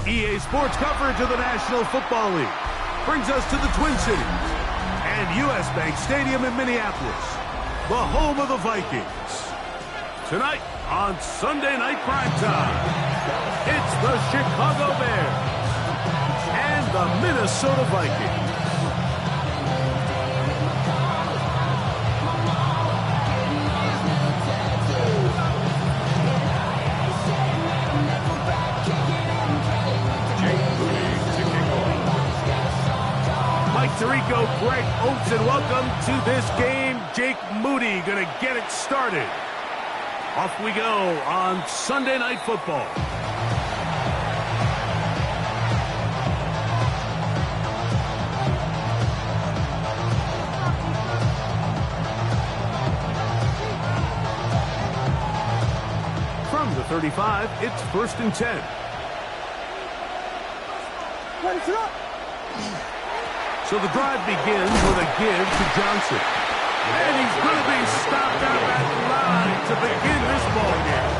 EA Sports coverage of the National Football League brings us to the Twin Cities and U.S. Bank Stadium in Minneapolis, the home of the Vikings. Tonight on Sunday Night Primetime, it's the Chicago Bears and the Minnesota Vikings. Tirico, Greg Oates, and welcome to this game. Jake Moody going to get it started. Off we go on Sunday Night Football. From the 35, it's 1st and 10. So the drive begins with a give to Johnson. And he's going to be stopped out at the line to begin this ball game.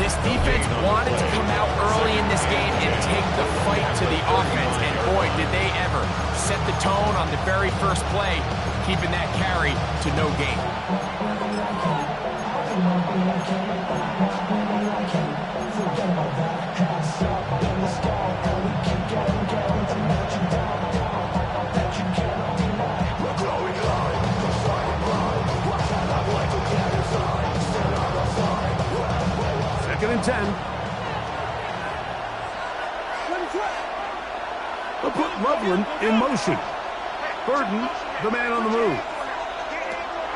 This defense wanted to come out early in this game and take the fight to the offense. And boy, did they ever set the tone on the very first play, keeping that carry to no gain. Second and 10. They'll put Loveland in motion. Burden, the man on the move.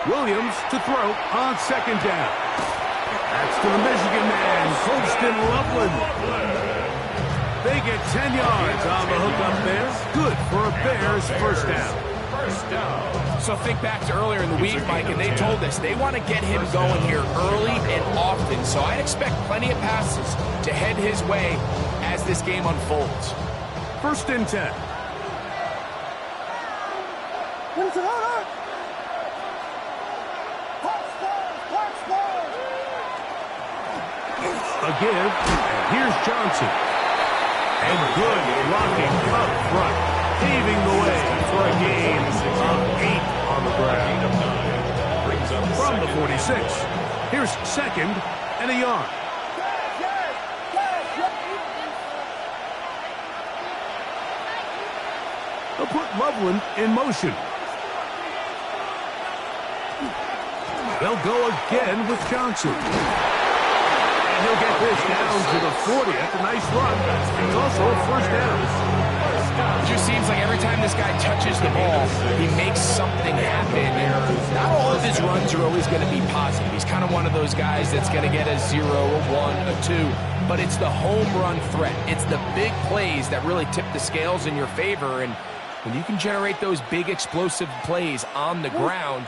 Williams to throw on 2nd down. That's to the Michigan man, Colston Loveland. They get 10 yards on the hook up there. Good for a Bears first down. So think back to earlier in the week, Mike, and they told us they want to get him going here early and often. So I'd expect plenty of passes to head his way as this game unfolds. 1st and 10. A give, and here's Johnson. And good blocking up front, paving the way for a gain of 8 on the ground. From the 46, here's 2nd and a yard. They'll put Loveland in motion. They'll go again with Johnson. And he'll get this down to the 40. That's a nice run. It's also a first down. It just seems like every time this guy touches the ball, he makes something happen. And not all of his runs are always going to be positive. He's kind of one of those guys that's going to get a 0, a 1, a 2. But it's the home run threat. It's the big plays that really tip the scales in your favor. And when you can generate those big explosive plays on the ground,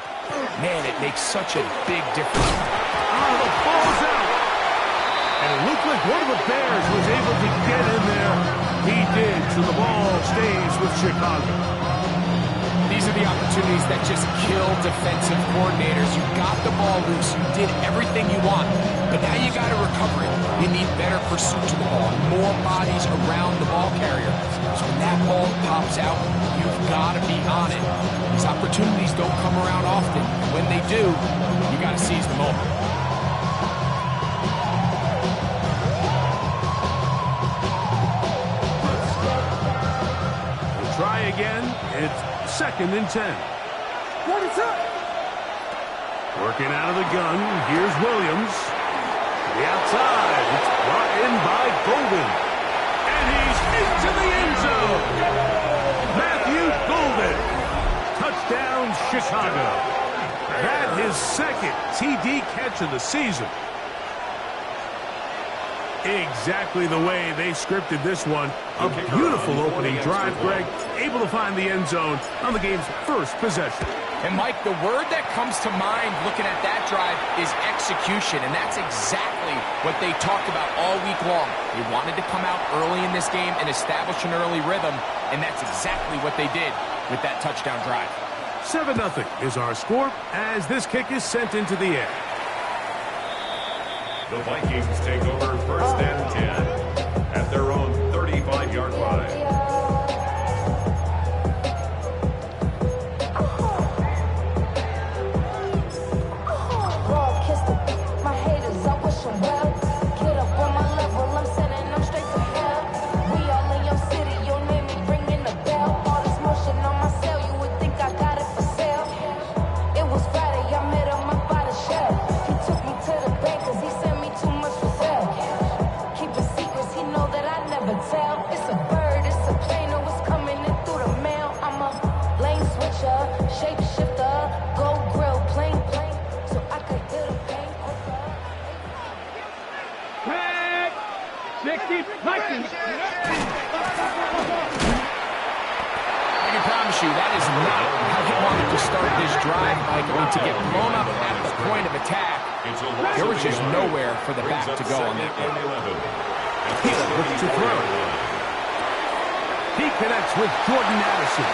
man, it makes such a big difference. Oh, the ball's out. And it looked like one of the Bears was able to get in there. He did, so the ball stays with Chicago. These are the opportunities that just kill defensive coordinators. You got the ball loose, you did everything you want, but now you got to recover it. You need better pursuit to the ball, more bodies around the ball carrier. So when that ball pops out, you've got to be on it. These opportunities don't come around often. When they do, you got to seize the moment. Try again. It's 2nd and 10. Working out of the gun. Here's Williams. To the outside. It's brought in by Golden. And he's into the end zone. Matthew Golden. Touchdown, Chicago. That his 2nd TD catch of the season. Exactly the way they scripted this one. A beautiful opening drive, Greg. Able to find the end zone on the game's first possession. And, Mike, the word that comes to mind looking at that drive is execution, and that's exactly what they talked about all week long. They wanted to come out early in this game and establish an early rhythm, and that's exactly what they did with that touchdown drive. 7-0 is our score as this kick is sent into the air. The Vikings take over 1st and 10. at their own 35-yard line. That is not how he wanted to start this drive, Michael. To get blown up at the point of attack, there was just nowhere for the back to go on that one. He looks to throw. He connects with Jordan Addison.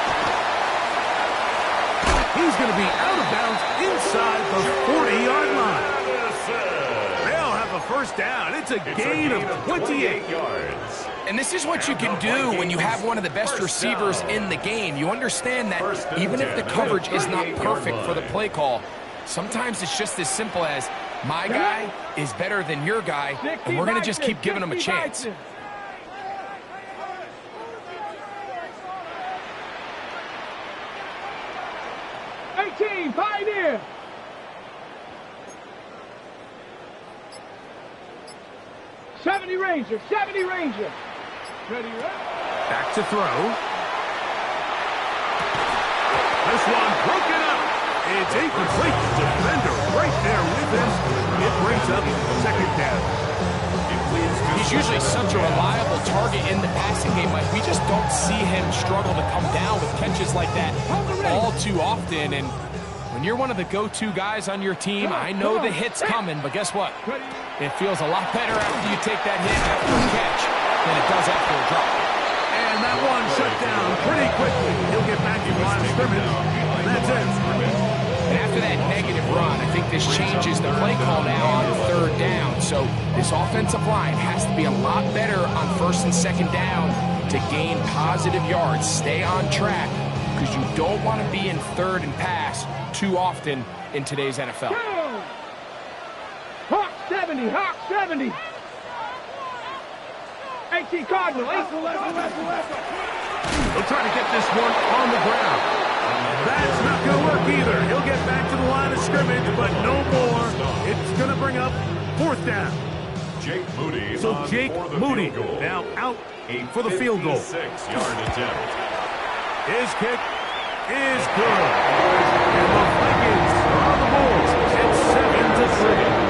He's going to be out of bounds inside the 40-yard line. They'll have a first down. It's a gain of 28 yards. And this is what you can do when you have one of the best receivers in the game. You understand that even if the coverage is not perfect for the play call, sometimes it's just as simple as my guy is better than your guy, and we're going to just keep giving him a chance. Pioneer. '70 Ranger. Ready, back to throw. This one broken up. It's incomplete. Defender right there with him. It brings up second down. He's usually such a reliable target in the passing game, but we just don't see him struggle to come down with catches like that all too often. And when you're one of the go-to guys on your team, I know the hit's coming, but guess what? It feels a lot better after you take that hit after a catch than it does after a drop. And that one shut down pretty quickly. He'll get back in line of scrimmage. That's it. And after that negative run, I think this changes the play call now on third down. So this offensive line has to be a lot better on first and second down to gain positive yards. Stay on track, because you don't want to be in third and pass too often in today's NFL. Hawk 70. 18 Cardinal. He'll try to get this one on the ground. That's not going to work either. He'll get back to the line of scrimmage, but no more. It's going to bring up fourth down. Jake Moody. So Jake Moody now out for the field goal. 56-yard attempt. His kick is good. And the Vikings are on the board. It's 7-3.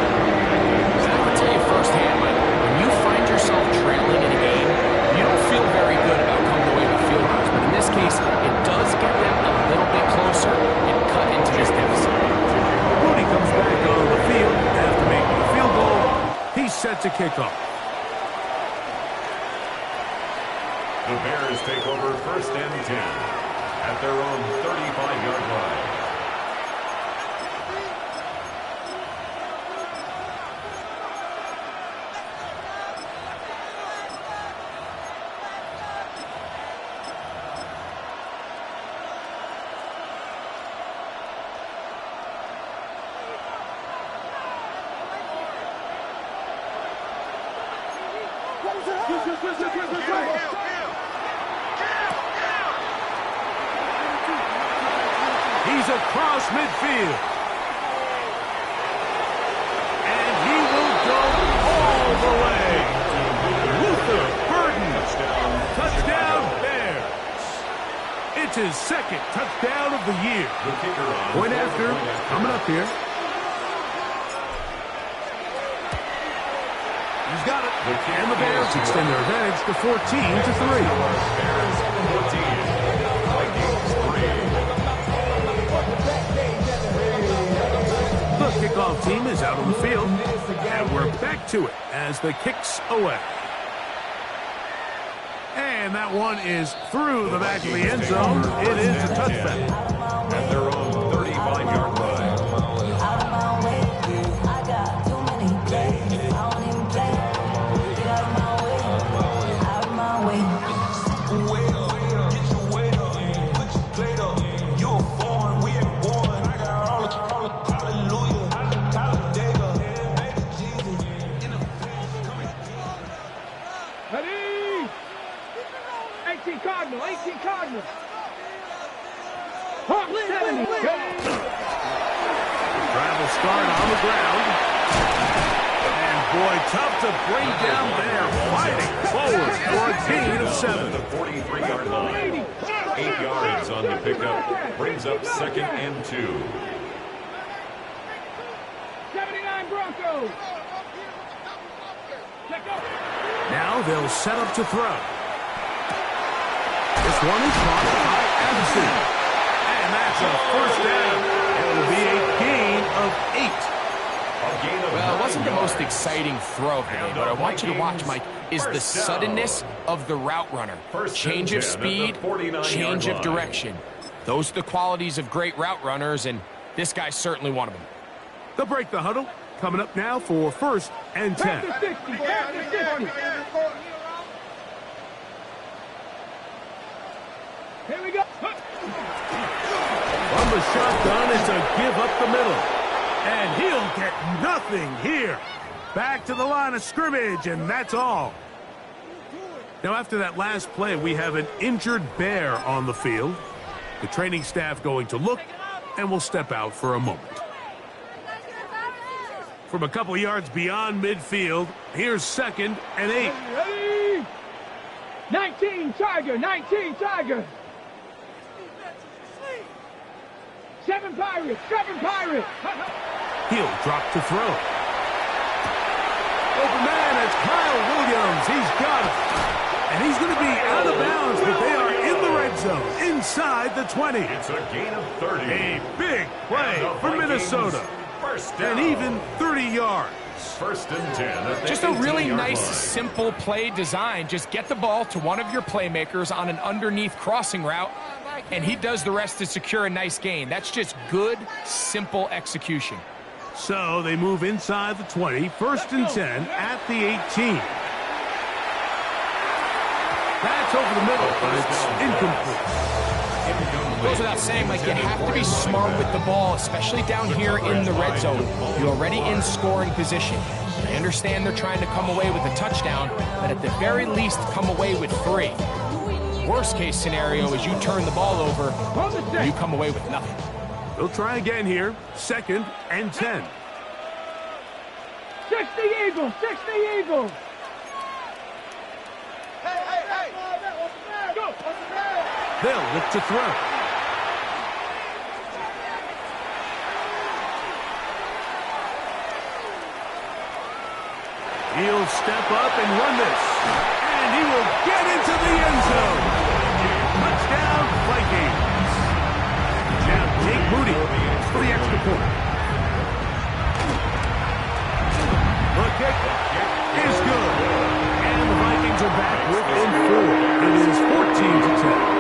I can tell you firsthand, Mike, when you find yourself trailing in a game, you don't feel very good about coming away with field goals. But in this case, it does get them a little bit closer and cut into this deficit. Moody comes back on the field after making the field goal. He's set to kick off. The Bears take over first and 10 at their own 35-yard line. He's across midfield. And he will go all the way. Luther Burden. Touchdown Bears. It's his second touchdown of the year. Point after, coming up here. He's got it. And the Bears extend their advantage to 14-3. Bears 14. Vikings 3. The kickoff team is out on the field, and we're back to it as the kick's away. And that one is through the back of the end zone. It is a touchback. At their own 35-yard line. ground. And boy, tough to bring down there. Fighting forward for a gain of 7. The 43-yard line. 8 yards on the pickup. Brings up 2nd and 2. 79 Broncos. Now they'll set up to throw. This one is caught by Addison. And that's a first down. It will be a gain of 8. Well, it wasn't the most exciting throw today, but I want you to watch, Mike, is the suddenness of the route runner. Change of speed, change of direction. Those are the qualities of great route runners, and this guy's certainly one of them. They'll break the huddle. Coming up now for 1st and 10. Here we go. From the shotgun, it's a give up the middle. And he'll get nothing here. Back to the line of scrimmage, and that's all. Now, after that last play, we have an injured bear on the field. The training staff going to look, and will step out for a moment. From a couple yards beyond midfield, here's 2nd and 8. Ready? 19 Tiger, 19 Tiger. 7 Pirates, 7 Pirates. He'll drop to throw. Open man, it's Kyle Williams. He's got it. And he's going to be out of bounds, but they are in the red zone, inside the 20. It's a gain of 30. A big play for Minnesota. First down. And even 30 yards. 1st and 10. Just a really nice, simple play design. Just get the ball to one of your playmakers on an underneath crossing route, and he does the rest to secure a nice gain. That's just good, simple execution. So they move inside the 20, 1st and 10 at the 18. That's over the middle, but it's incomplete. Goes without saying, like, you have to be smart with the ball, especially down here in the red zone. You're already in scoring position. I understand they're trying to come away with a touchdown, but at the very least, come away with 3. Worst case scenario is you turn the ball over, you come away with nothing. They'll try again here, 2nd and 10. 60 Eagles, 60 Eagles. Hey. Go. They'll look to throw. He'll step up and run this. And he will get into the end zone. Touchdown, Vikings. Now Jake Moody for the extra point. The kick is good. And the Vikings are back within 4. It is 14-10.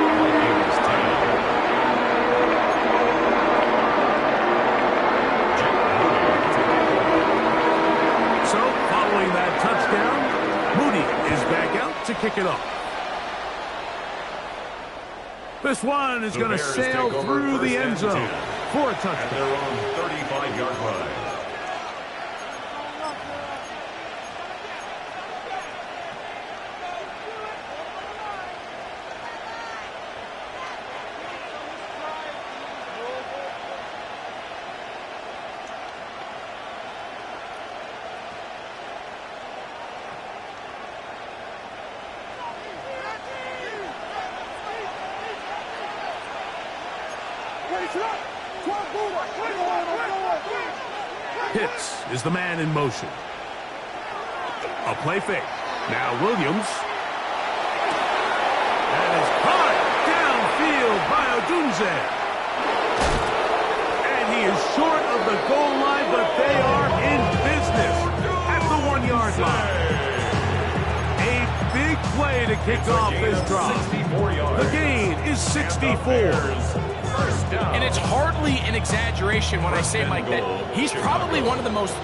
Touchdown. Moody is back out to kick it off. This one is going to sail through the end zone for a touchdown. At their own 35-yard line. Pitts is the man in motion. A play fake. Now Williams. That is caught downfield by Odunze. And he is short of the goal line, but they are in business at the 1-yard line. A big play to kick off this drive. The gain is 64. And it's hardly an exaggeration when I say, Mike, that he's probably one of the most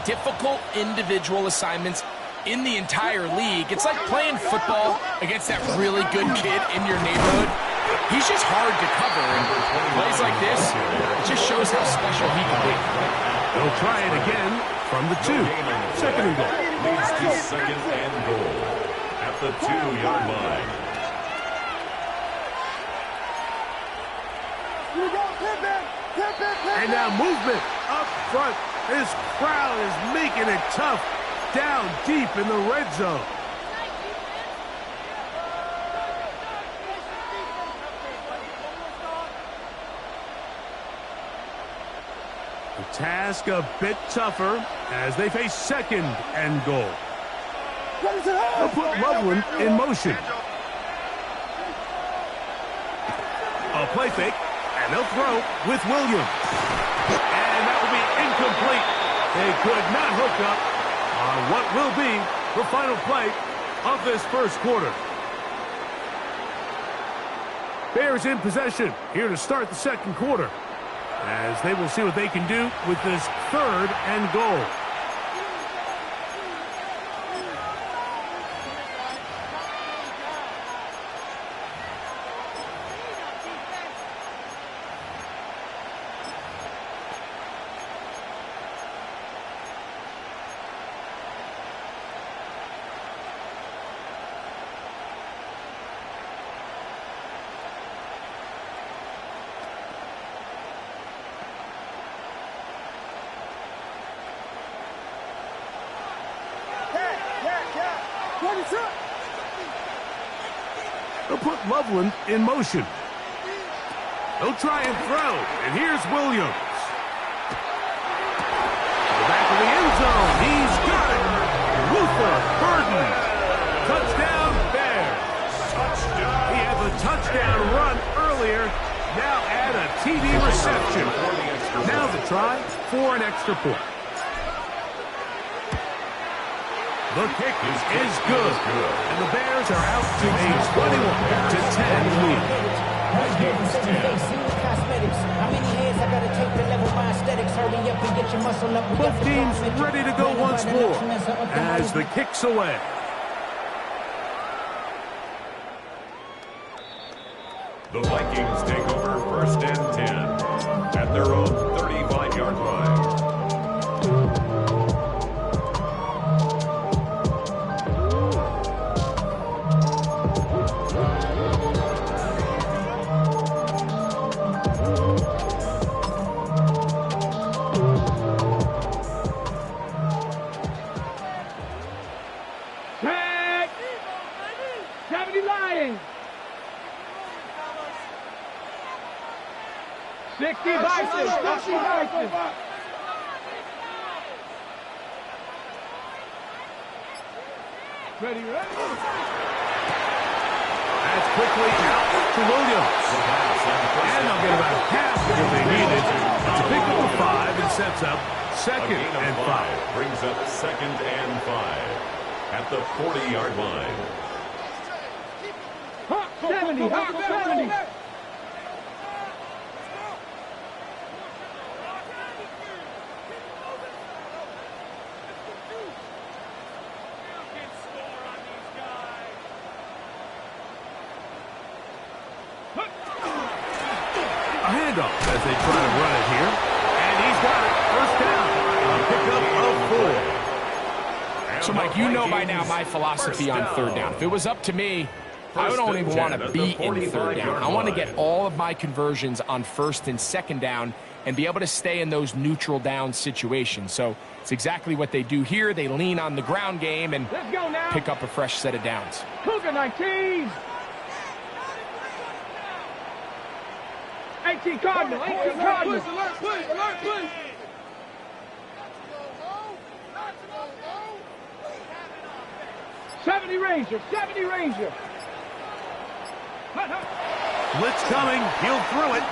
difficult individual assignments in the entire league. It's like playing football against that really good kid in your neighborhood. He's just hard to cover, and plays like this, it just shows how special he can be. They'll try it again from the 2. 2nd and goal. Leads to 2nd and goal at the 2-yard line. And now movement up front. This crowd is making it tough down deep in the red zone. The task a bit tougher as they face second and goal. They'll put Loveland in motion. A play fake, and they'll throw with Williams. And that will be incomplete. They could not hook up on what will be the final play of this first quarter. Bears in possession here to start the second quarter, as they will see what they can do with this third and goal. They'll put Loveland in motion. They'll try and throw, and here's Williams. To the back of the end zone, he's got it. Luther Burden. Touchdown, Bears. Touchdown. He had the touchdown run earlier. Now add a TD reception. Now the try for an extra point. The kick is good, and the Bears are out to a 21-10 lead. Both teams ready to go once more as the kick's away. The Vikings take over first and 10 at their own 35-yard line. Tag! 70 Lions! 60 Vikings! 60 Vikings! Ready, ready? That's quickly out to Williams. And they'll get about half of what they needed to pick up a 5 and sets up second and 5. Brings up second and 5 at the 40-yard line. 70, 70. A handoff as they try to run it here. And he's got it. First down. A pickup of 4. So, Mike, you know by now my philosophy on third down. If it was up to me, I don't even want to be in third down. I want to get all of my conversions on first and second down and be able to stay in those neutral down situations. So it's exactly what they do here. They lean on the ground game and pick up a fresh set of downs. Cougar 19. 18 Cardinal. 18 Cardinal. Alert, please. Alert, please. 70 Ranger. 70 Ranger. Blitz coming. He'll throw it.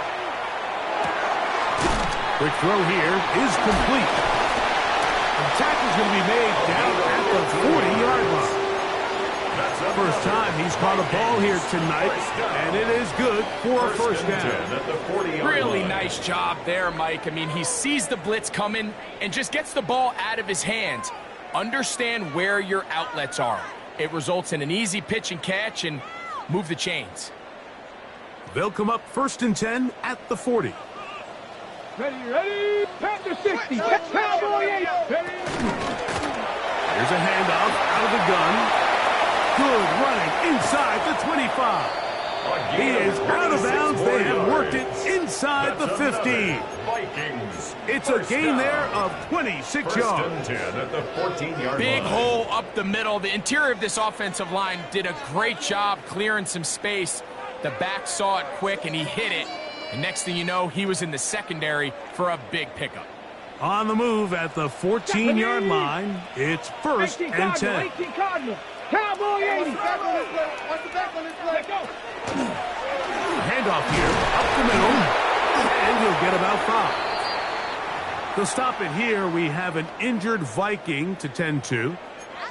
Quick throw here is complete. The tackle's going to be made down at the 40-yard line. First time he's caught a ball here tonight, and it is good for a first down. Really nice job there, Mike. I mean, he sees the blitz coming and just gets the ball out of his hands. Understand where your outlets are. It results in an easy pitch and catch and move the chains. They'll come up first and 10 at the 40. Ready, ready. Panther 60. Cowboy 8. Ready. Here's a handoff out of the gun. Good running inside the 25. He is out of bounds. They have worked it inside the 15. It's a gain there of 26 yards. 10 at the 14-yard Big line. hole up the middle. The interior of this offensive line did a great job clearing some space. The back saw it quick, and he hit it. And next thing you know, he was in the secondary for a big pickup. On the move at the 14-yard line, it's first 18 and Cardinal, 10. 18 Cardinal. Cowboy 80. Watch the back on this play. Go. Handoff here, up the middle, and he'll get about 5. To stop it here, we have an injured Viking to tend to.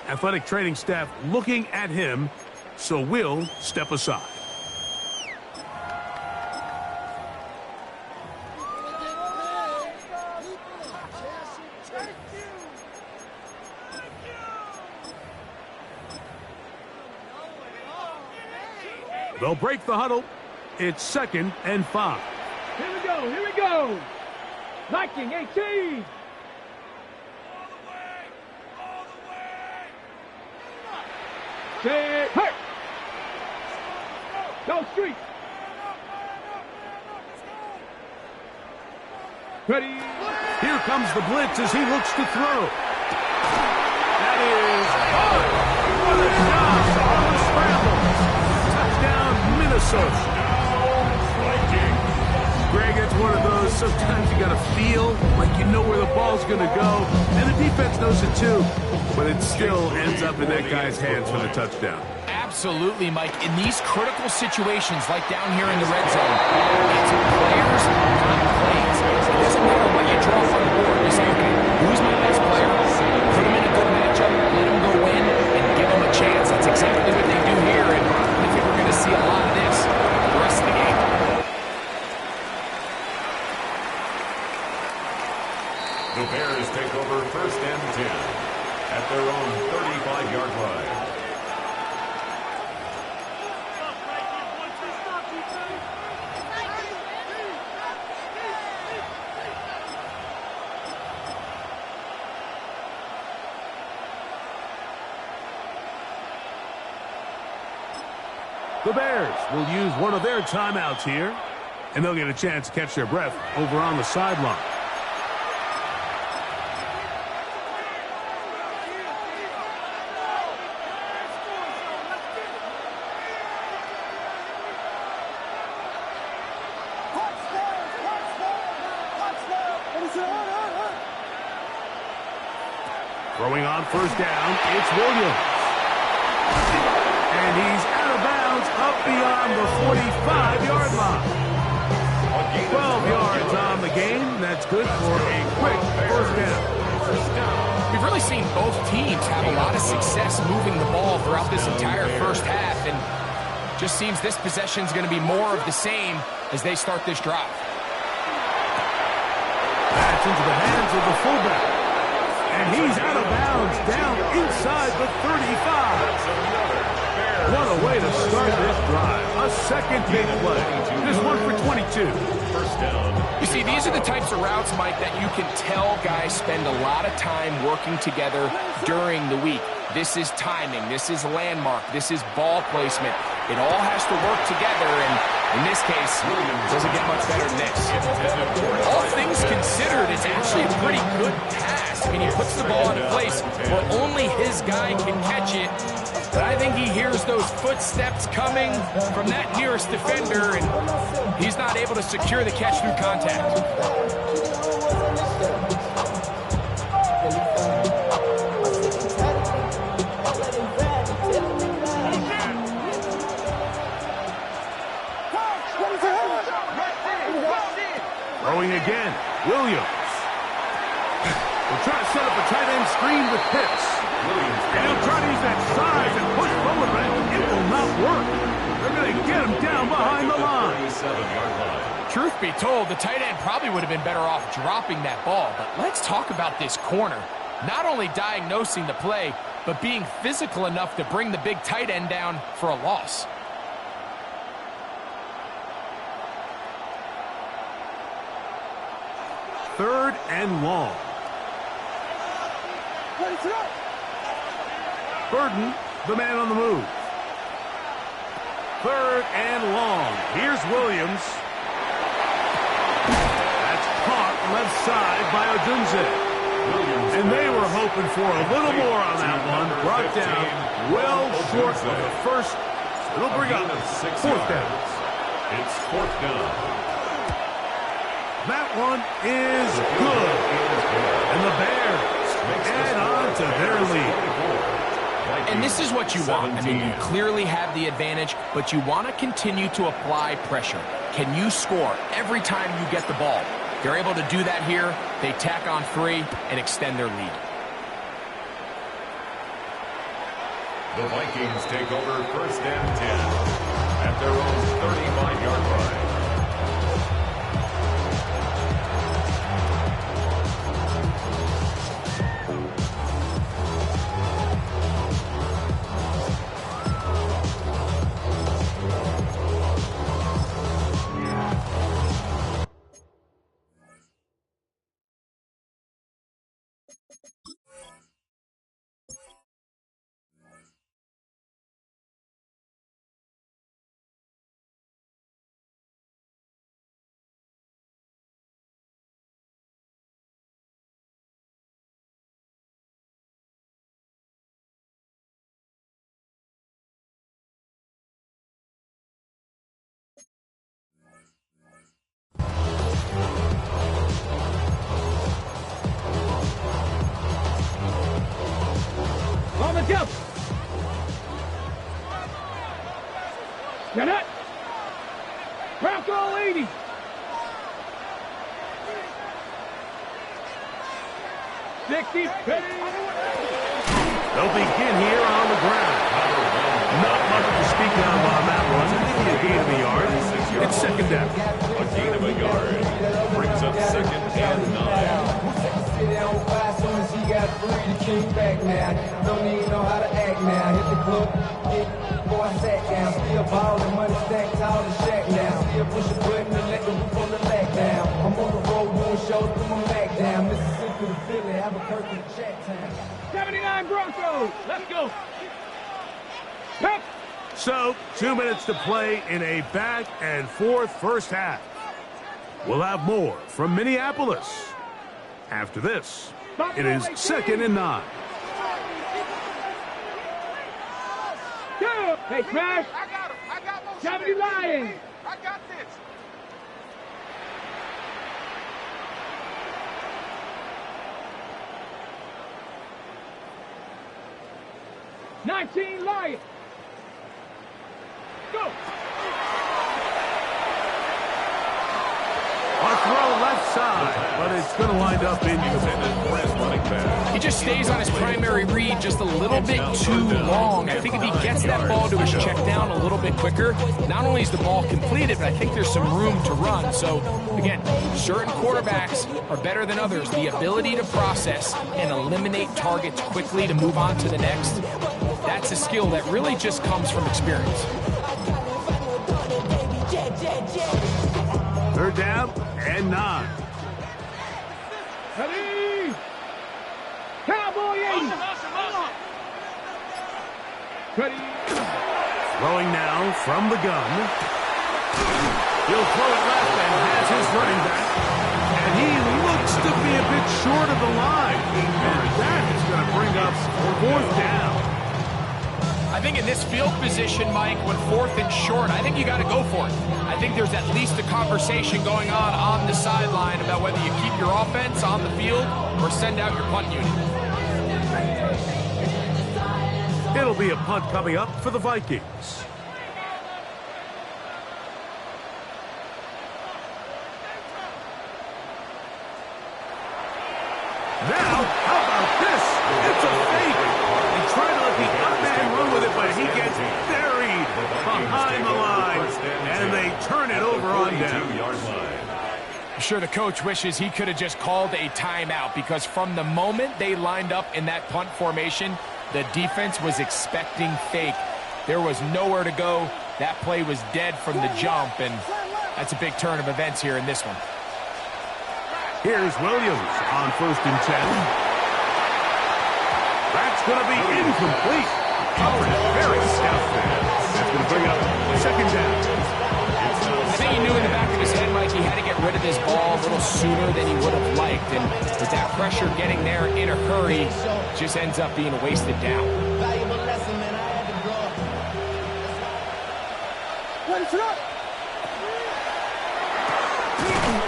Athletic training staff looking at him, so we'll step aside. They'll break the huddle. It's 2nd and 5. Here we go. Here we go. Viking 18. Say, hey. Go street. Ready. Here comes the blitz as he looks to throw. That is what a shot on the scramble. Touchdown, Minnesota. Greg, it's one of those, sometimes you got to feel like you know where the ball's going to go, and the defense knows it too, but it still ends up in that guy's hands for the touchdown. Absolutely, Mike. In these critical situations, like down here in the red zone, it's players, not plays. It doesn't matter what you draw from the board. You say, okay, who's my best player? Put him in a good matchup, let him go in, and give him a chance. That's exactly what they do here, and I think we're going to see a lot of this the rest of the game. The Bears take over first and 10 at their own 35-yard line. The Bears will use one of their timeouts here, and they'll get a chance to catch their breath over on the sideline. Throwing on first down, it's Williams. And he's out of bounds up beyond the 45-yard line. 12 yards on the game. That's good for a quick first down. We've really seen both teams have a lot of success moving the ball throughout this entire first half, and just seems this possession is going to be more of the same as they start this drive. That's into the hands of the fullback. And he's out of bounds down inside the 35. What a way to start this drive. A second big play. This one for 22. First down. You see, these are the types of routes, Mike, that you can tell guys spend a lot of time working together during the week. This is timing. This is landmark. This is ball placement. It all has to work together, and in this case, it doesn't get much better than this. All things considered, it's actually a pretty good pass. I mean, he puts the ball in a place where only his guy can catch it. But I think he hears those footsteps coming from that nearest defender, and he's not able to secure the catch through contact. Throwing again, Williams. They'll try to set up a tight end screen with Pitts. And he'll try to use that size and push forward, but it will not work. They're going to get him down behind the line. 37-yard line. Truth be told, the tight end probably would have been better off dropping that ball. But let's talk about this corner. Not only diagnosing the play, but being physical enough to bring the big tight end down for a loss. Third and long. Burden, the man on the move. 3rd and long. Here's Williams. That's caught left side by Odunze. And they were hoping for a little more on that one. Brought down well short of the first. It'll bring up 4th down. It's 4th down. That one is good. And the Bears add on to their lead. And this is what you want. I mean, you clearly have the advantage, but you want to continue to apply pressure. Can you score every time you get the ball? They're able to do that here. They tack on 3 and extend their lead. The Vikings take over 1st and 10 at their own 35-yard line. Let's go. Get it. Bronco 80. They'll begin here on the ground. Not much to speak of on that one. Maybe a gain of a yard. It's 2nd down. A gain of a yard brings up 2nd and 9. Got free to kick back now. Don't even know how to act now. Hit the club, get boy sat down. Still ballin', money stacked tall and shack now. Still push a button and let the roof on the back down. I'm on the road doing shows, put my back down. Mississippi to Philly, Albuquerque to Chat Town. 79 Broncos. Let's go. Pep. So, 2 minutes to play in a back and forth first half. We'll have more from Minneapolis after this. It is 2nd and 9. Hey, Smash. I got him. I got most 70 Lions. I got this. $19 Lions. Go. A throw left side, but it's going to wind up incomplete. He just stays on his primary read just a little bit too long. I think if he gets that ball to his check down a little bit quicker, not only is the ball completed, but I think there's some room to run. So, again, certain quarterbacks are better than others. The ability to process and eliminate targets quickly to move on to the next, that's a skill that really just comes from experience. 3rd down and 9. Ready. Cowboy 80. Ready. Throwing now from the gun. He'll throw it left and has his running back. And he looks to be a bit short of the line. And that is going to bring up 4th down. I think in this field position, Mike, when 4th and short, I think you got to go for it. I think there's at least a conversation going on the sideline about whether you keep your offense on the field or send out your punt unit. It'll be a punt coming up for the Vikings. Now, how about this? It's a fake. They try to let the up man run with it, but he gets buried behind the line, and they turn it over on down. I'm sure the coach wishes he could have just called a timeout, because from the moment they lined up in that punt formation, the defense was expecting fake. There was nowhere to go. That play was dead from the jump, and that's a big turn of events here in this one. Here's Williams on 1st and 10. That's going to be incomplete. covered it very stout there. That's going to bring up second down. I think he knew in the back of his head, Mike, he had to get rid of this ball a little sooner than he would have liked. And with that pressure getting there in a hurry, just ends up being a wasted down.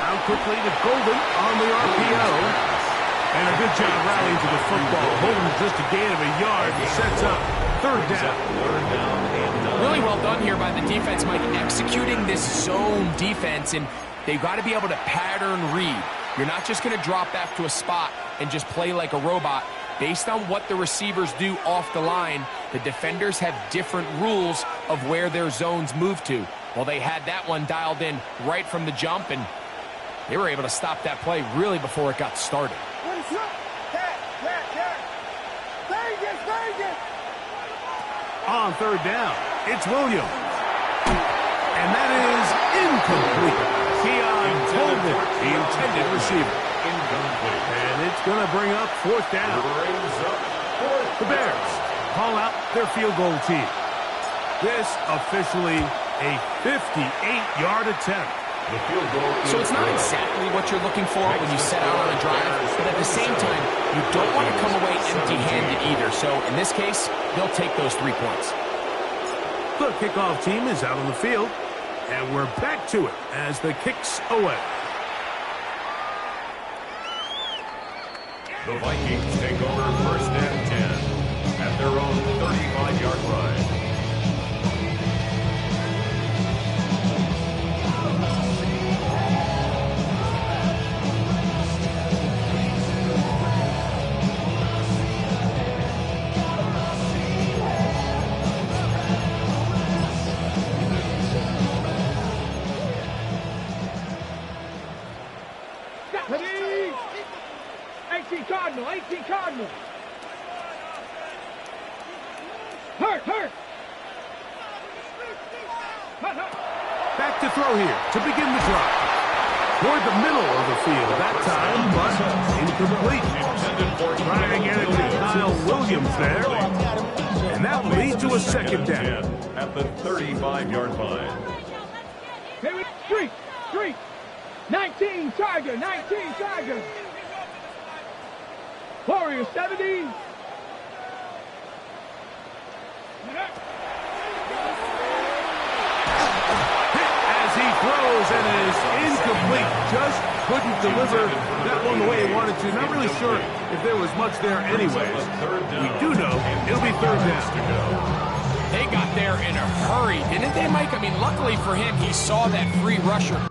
Out quickly to Golden on the RPO. And a good job rallying to the football. Holding just a gain of a yard and sets up third down. Really well done here by the defense, Mike, executing this zone defense, and they've got to be able to pattern read. You're not just going to drop back to a spot and just play like a robot. Based on what the receivers do off the line, the defenders have different rules of where their zones move to. Well, they had that one dialed in right from the jump, and they were able to stop that play really before it got started. On third down, it's Williams. And that is incomplete. Keon Coleman, the intended receiver. And it's going to bring up fourth down. The Bears call out their field goal team. This officially a 58-yard attempt. So it's not exactly what you're looking for when you set out on a drive, but at the same time, you don't want to come away empty-handed either. So in this case, they'll take those 3 points. The kickoff team is out on the field, and we're back to it as the kicks away. The Vikings take over first and 10 at their own 35-yard line. Cardinal, 18 Cardinal. Hurt. Back to throw here to begin the drive. Toward the middle of the field that time, but incomplete. Trying to get it to Kyle Williams there. And that will lead to a second down. At the 35-yard line. Street. 19 Tiger. Warrior 70. As he throws and is incomplete. Just couldn't deliver that one the way he wanted to. Not really sure if there was much there anyways. We do know it'll be third down. They got there in a hurry, didn't they, Mike? I mean, luckily for him, he saw that free rusher.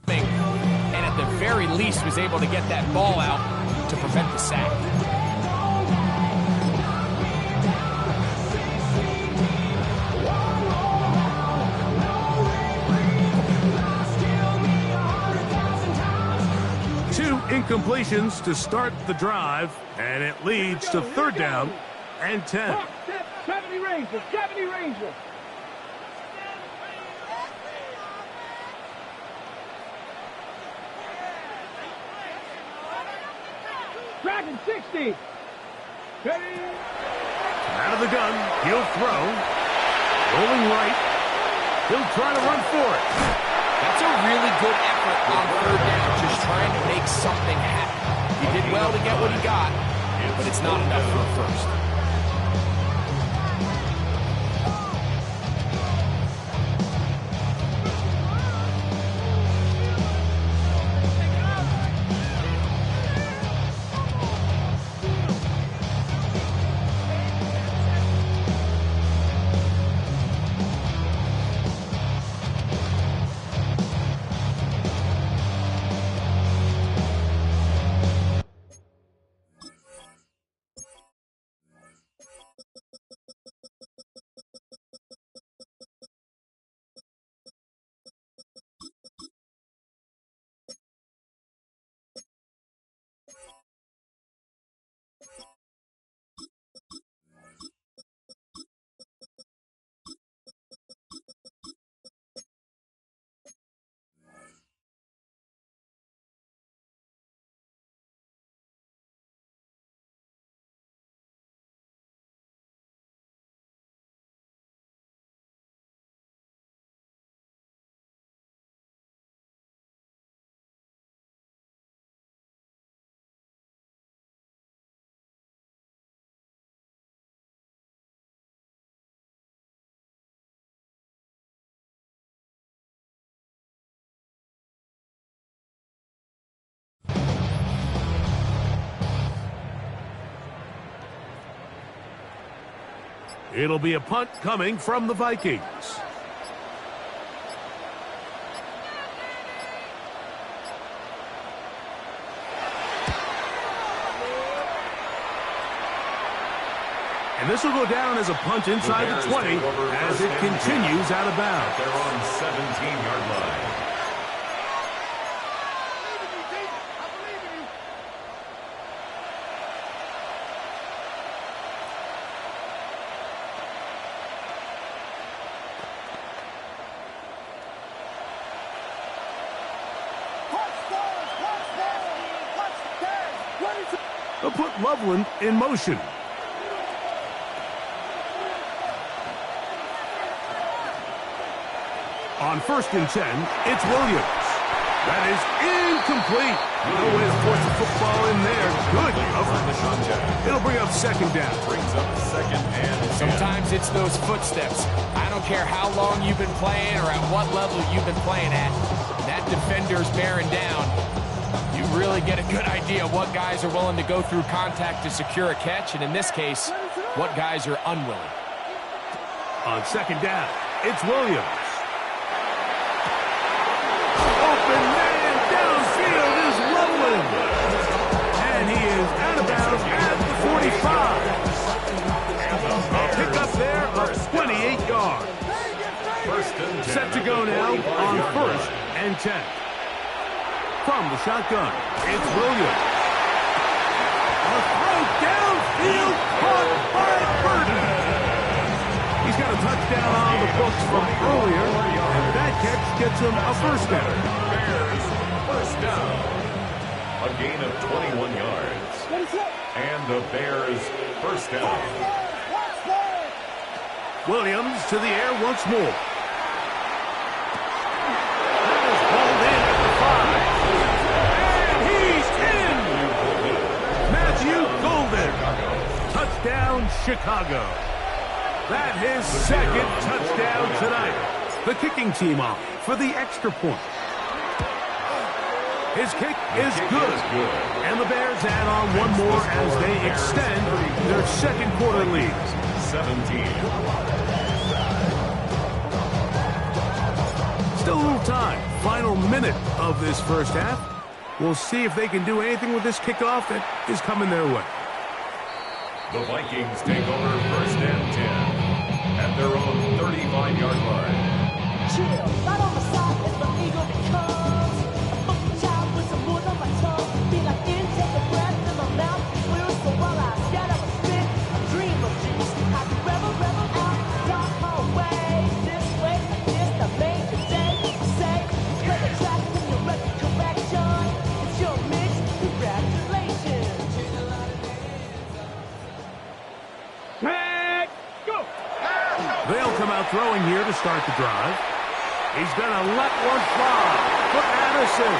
And at the very least was able to get that ball out to prevent the sack. Two incompletions to start the drive, and it leads to third down and 10. 70 Ranger. Dragon 60. Ready. Out of the gun, he'll throw. Rolling right. He'll try to run for it. That's a really good effort on third down, just trying to make something happen. He did well to get what he got, but it's not enough for a first. It'll be a punt coming from the Vikings. And this will go down as a punt inside the 20 as it continues out of bounds. They're on 17-yard line. They'll put Loveland in motion. On 1st and 10, it's Williams. That is incomplete. No way to force the football in there. Good coverage. It'll bring up 2nd down. Brings up 2nd and 10. Sometimes it's those footsteps. I don't care how long you've been playing or at what level you've been playing at. That defender's bearing down. You really get a good idea of what guys are willing to go through contact to secure a catch, and in this case, what guys are unwilling. On 2nd down, it's Williams. Open man downfield is Loveland. And he is out of bounds at the 45. A pickup there of 28 yards. Set to go now on 1st and 10. From the shotgun, it's Williams. A throw downfield caught by Burton. He's got a touchdown on the books from earlier, and that catch gets him a 1st down. Bears, 1st down. A gain of 21 yards. And the Bears, 1st down. Williams to the air once more. That is pulled in at the 5. And he's in! Matthew Golden. Touchdown, Chicago. That his 2nd touchdown tonight. The kicking team off for the extra point. His kick is good. And the Bears add on one more as they extend their 2nd quarter lead. 17. Still a little time. Final minute of this 1st half. We'll see if they can do anything with this kickoff that is coming their way. The Vikings take over 1st and 10 at their own 35-yard line. Chill, right on the side as the eagle becomes a funky child with some wood on my tongue. Feel like intake a breath in my mouth. Wheels so while I scatter a spit, I dream of juice. I can rebel out, dark hallway. This way, like this, I made the day. Say, play the track with your record correction. It's your mix, congratulations. They'll come out throwing here to start the drive. He's going to let one fly for Addison.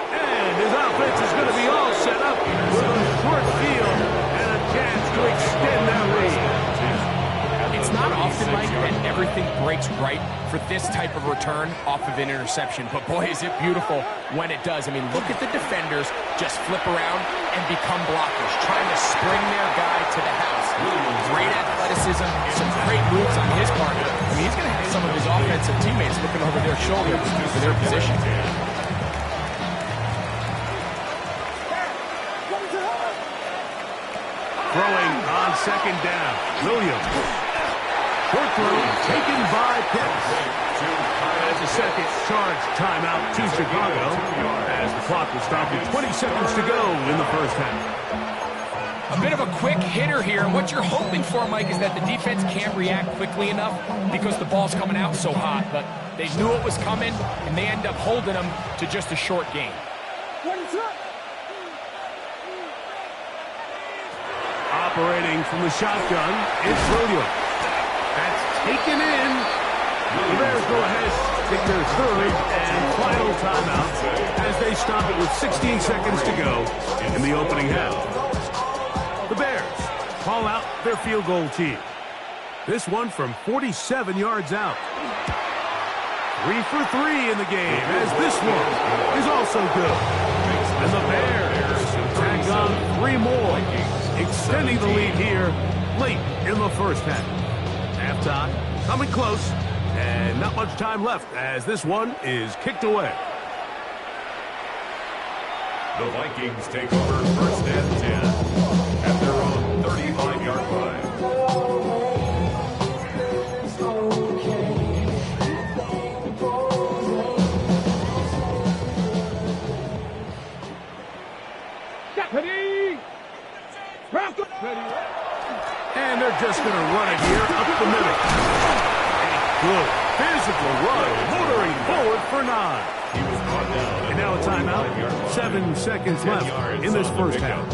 And his offense is going to be all set up with a short field and a chance to extend their lead. It's not often, Mike, that everything breaks right for this type of return off of an interception. But boy, is it beautiful when it does. I mean, look at the defenders just flip around and become blockers, trying to spring their guy to the house. Great athleticism, some great moves on his part. I mean, he's going to have some of his offensive teammates looking over their shoulder for their position. Throwing on 2nd down. Williams. Short throw taken by Pitts. As a 2nd charge timeout to Chicago. As the clock will stop with 20 seconds to go in the 1st half. A bit of a quick hitter here, and what you're hoping for, Mike, is that the defense can't react quickly enough because the ball's coming out so hot. But they knew it was coming, and they end up holding them to just a short gain. Operating from the shotgun, it's Williams. That's taken in. The Bears go ahead, take their 3rd and final timeout as they stop it with 16 seconds to go in the opening half. The Bears call out their field goal team. This one from 47 yards out. 3 for 3 in the game as this one is also good. And the Bears tack on 3 more extending the lead here late in the first half. Halftime coming close, and not much time left as this one is kicked away. The Vikings take over first and 10 at their own 35-yard line. And they're just going to run it here up the middle. A good physical run, motoring forward for 9. He was brought down. And now a timeout. 7 seconds left in this first half.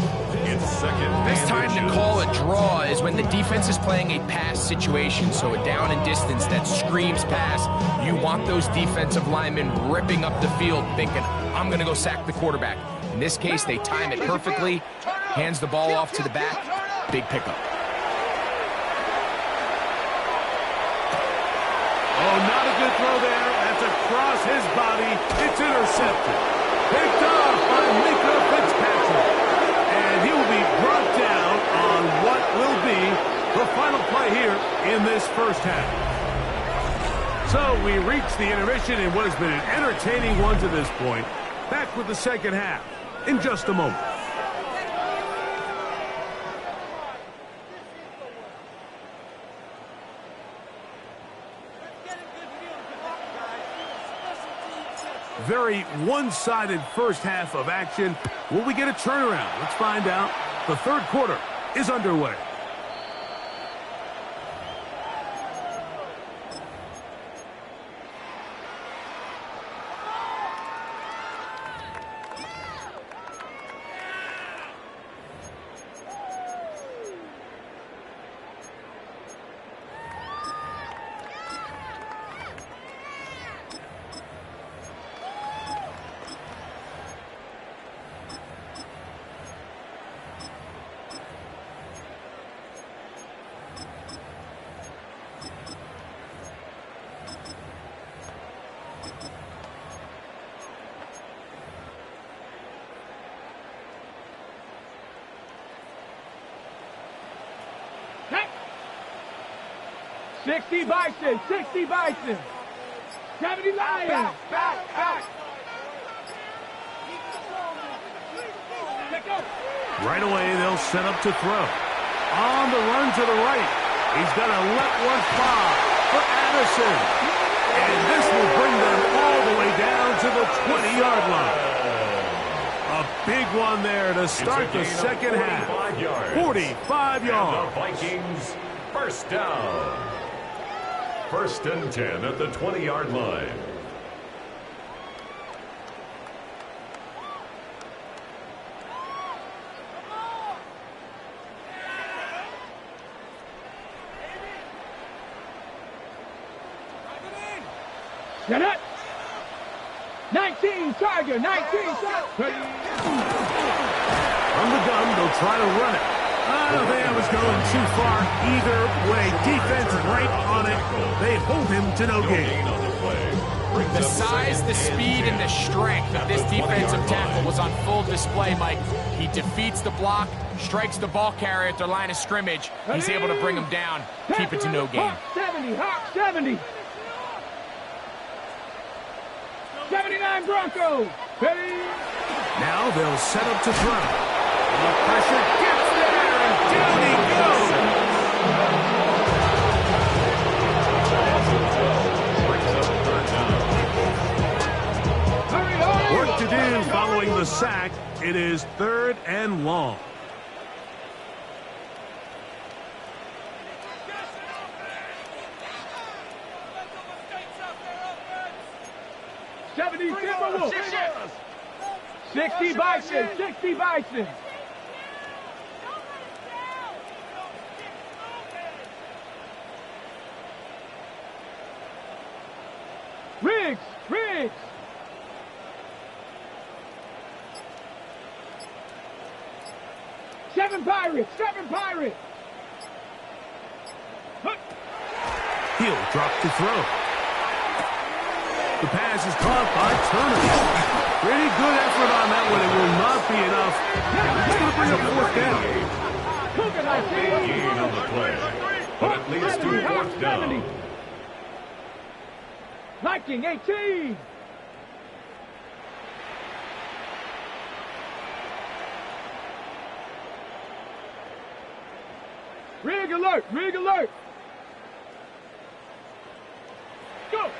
It's second. Best time to call a draw is when the defense is playing a pass situation, so a down and distance that screams pass. You want those defensive linemen ripping up the field thinking, I'm going to go sack the quarterback. In this case, they time it perfectly, hands the ball off to the back, big pickup. Oh, not a good throw there. That's across his body. It's intercepted. Picked off by Mika Fitzpatrick. And he will be brought down on what will be the final play here in this first half. So we reach the intermission in what has been an entertaining one to this point. Back with the second half in just a moment. Very one-sided first half of action. Will we get a turnaround? Let's find out. The third quarter is underway. Hey! 60 Bison, 60 Bison. 70 Lions. Back. Let go. Right away, they'll set up to throw. On the run to the right. He's going to let one fly for Addison. And this will bring them all the way down to the 20-yard line. A big one there to start the second half. 45 yards. The Vikings first down. First and 10 at the 20-yard line. Get it. 19 Tiger, 19 Tiger. From the gun, they'll try to run it. I don't think I was going too far either way. Defense right on it. They hold him to no gain. The size, the speed, and the strength of this defensive tackle was on full display, Mike. He defeats the block, strikes the ball carrier at their line of scrimmage. He's able to bring him down, keep it to no gain. Hawk 70, Hawk 70. 79 Broncos. Ready? Now they'll set up to throw. The pressure gets there, and down he goes. Work to do following the sack. It is 3rd and long. Seventy Timberwolves. 60 Bison, 60 Bison. Riggs. 7 Pirates, 7 Pirates. He'll drop to throw. The pass is caught by Turner. Pretty good effort on that one. It will not be enough. He's going to bring up 4th down. gain on the play, but it leads to fourth down. Viking 18. Rig alert, rig alert. Go.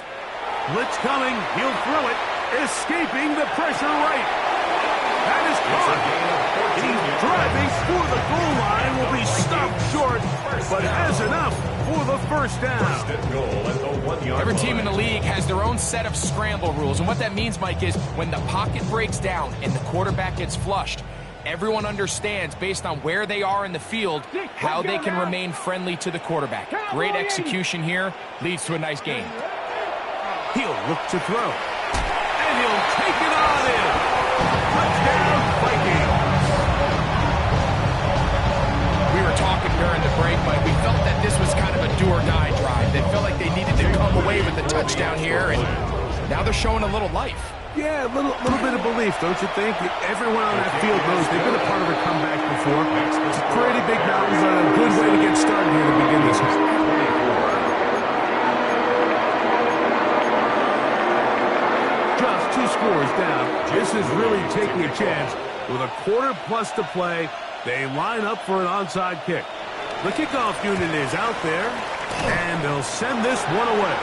Blitz coming. He'll throw it. Escaping the pressure right. That is caught. He's driving for the goal line. Will be stopped short, but has enough for the first down. First and goal at the 1 yard Every team in line. the league has their own set of scramble rules. And what that means, Mike, is when the pocket breaks down and the quarterback gets flushed, everyone understands, based on where they are in the field, how they can remain friendly to the quarterback. Great execution here. Leads to a nice game. He'll look to throw. And he'll take it on in. Touchdown, Vikings. We were talking during the break, Mike. We felt that this was kind of a do-or-die drive. They felt like they needed to come away with the touchdown here, and now they're showing a little life. Yeah, a little bit of belief, don't you think? Everyone on that field knows they've been a part of a comeback before. It's a pretty big mountain, but a good way to get started here to begin this one. Just 2 scores down. This is really taking a chance. With a quarter plus to play, they line up for an onside kick. The kickoff unit is out there, and they'll send this one away.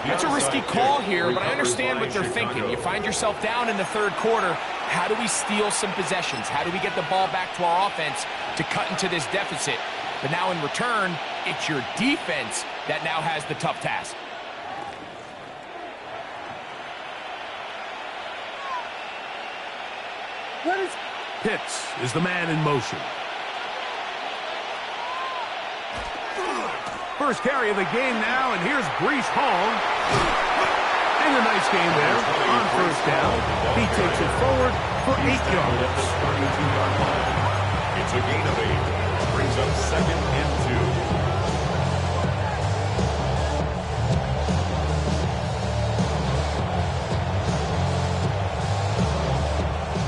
That's a risky call here, but I understand what they're thinking. You find yourself down in the third quarter. How do we steal some possessions? How do we get the ball back to our offense to cut into this deficit? But now in return, it's your defense that now has the tough task. Pitts is the man in motion. First carry of the game now, and here's Breece Hall. And a nice game there on first down. He takes it forward for 8 yards. It's a gain of 8. Brings up 2nd and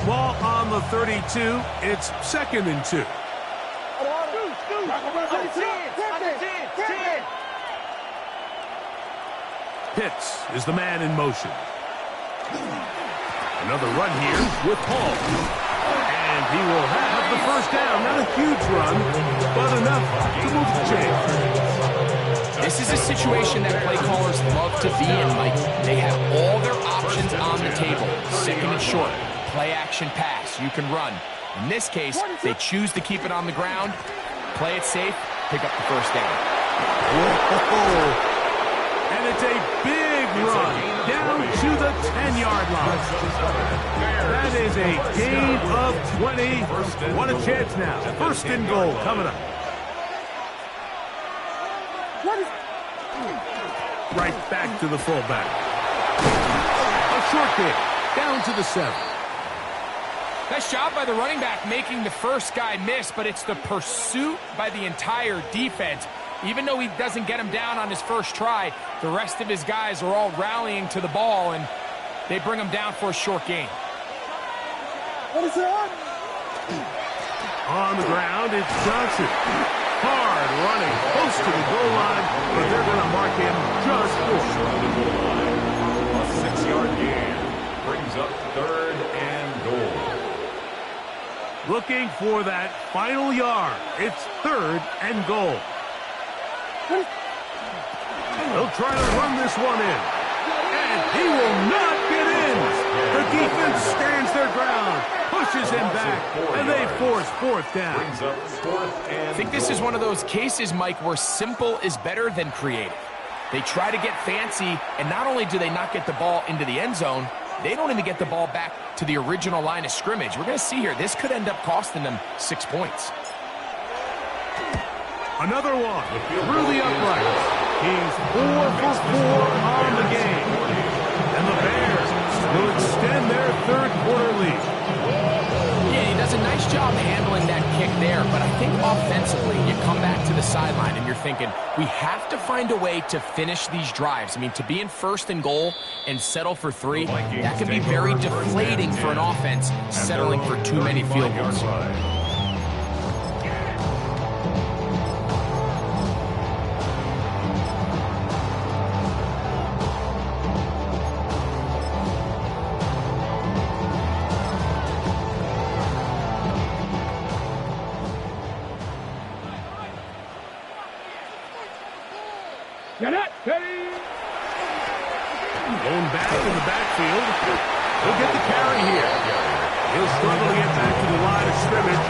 2. Ball on the 32. It's 2nd and 2. Pitts is the man in motion. Another run here with Hall. And he will have the first down. Not a huge run, but enough to move the chain. This is a situation that play callers love to be in, Mike. They have all their options on the table. 2nd and short, play action pass. You can run. In this case, they choose to keep it on the ground, play it safe, pick up the first down. Whoa. And it's a big run down to the 10-yard line. That is a gain of 20. What a chance now. First and goal coming up. Right back to the fullback. A short kick down to the 7. Nice job by the running back making the first guy miss, but it's the pursuit by the entire defense. Even though he doesn't get him down on his first try, the rest of his guys are all rallying to the ball, and they bring him down for a short gain. On the ground, it's Johnson. Hard running, close to the goal line, but they're going to mark him just short of the goal line. A 6-yard gain brings up 3rd and goal. Looking for that final yard. It's 3rd and goal. They'll try to run this one in. And he will not get in. The defense stands their ground, pushes him back, and they force 4th down. Brings up 4th and I think this is one of those cases, Mike, where simple is better than creative. They try to get fancy, and not only do they not get the ball into the end zone, they don't even get the ball back to the original line of scrimmage. We're going to see here, this could end up costing them 6 points. Another one through the uprights. He's 4 for 4 on the game. And the Bears will extend their 3rd quarter lead. Yeah, he does a nice job handling that kick there, but I think offensively, you come back to the sideline and you're thinking, we have to find a way to finish these drives. I mean, to be in 1st and goal and settle for 3, that can be very deflating for an offense settling for too many field goals. Get it. Ready. Going back in the backfield. He'll get the carry here. He'll struggle to get back to the line of scrimmage.